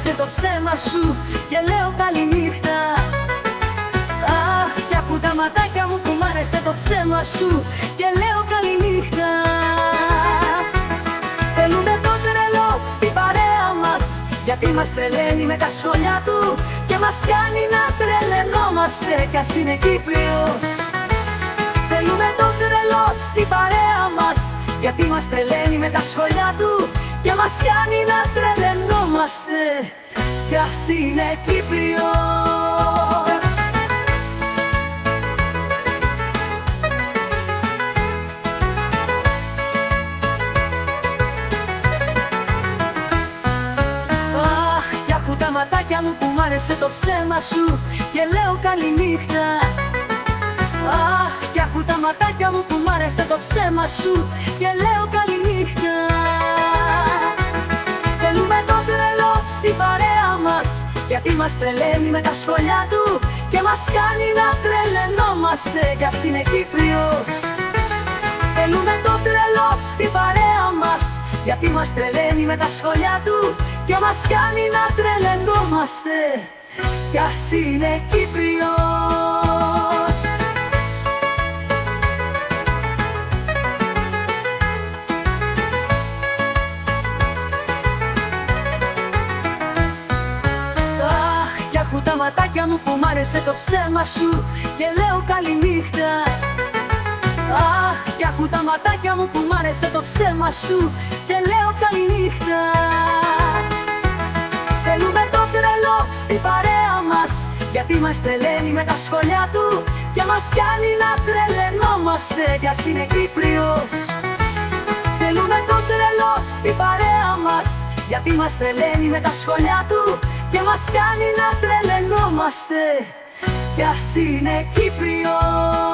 άρεσε το ψέμα σου και λέω καληνύχτα. Αχ, κι ακού τα ματάκια μου που μ' άρεσε το ψέμα σου και λέω καληνύχτα. Θέλουμε το τρελό στην παρέα μας, γιατί μας τρελαίνει με τα σχόλια του και μας κάνει να τρελαινόμαστε κι ας είναι Κύπριος. Θέλουμε το τρελό στην παρέα μας, γιατί μας τρελαίνει με τα σχόλια του και μας κάνει να τρελαινόμαστε κι ας είναι Κύπριος. Αχ, κι ακού τα ματάκια μου που μ' άρεσε το ψέμα σου και λέω καληνύχτα. Αχ, κι ακού τα ματάκια μου που μ' άρεσε το ψέμα σου και λέω καληνύχτα. Θέλουμε το τρελό στην παρέα μας, γιατί μας τρελαίνει με τα σχόλια του και μας κάνει να τρελαινόμαστε κι ας είναι Κύπριος. Θέλουμε το τρελό στην παρέα μας, γιατί μας τρελαίνει με τα σχόλια του και μας κάνει να τρελαινόμαστε κι ας είναι Κύπριος. Τα ματάκια μου που μ' άρεσε το ψέμα σου και λέω καληνύχτα. Αχ, κι ακού τα ματάκια μου που μ' άρεσε το ψέμα σου και λέω καληνύχτα. Θέλουμε το τρελό στην παρέα μας, γιατί μας τρελαίνει με τα σχόλια του και μας κάνει να τρελαινόμαστε κι ας είναι Κύπριος. Θέλουμε το τρελό στην παρέα μας, γιατί μας τρελαίνει με τα σχόλια του και μας κάνει να τρελαινόμαστε κι ας είναι Κύπριος.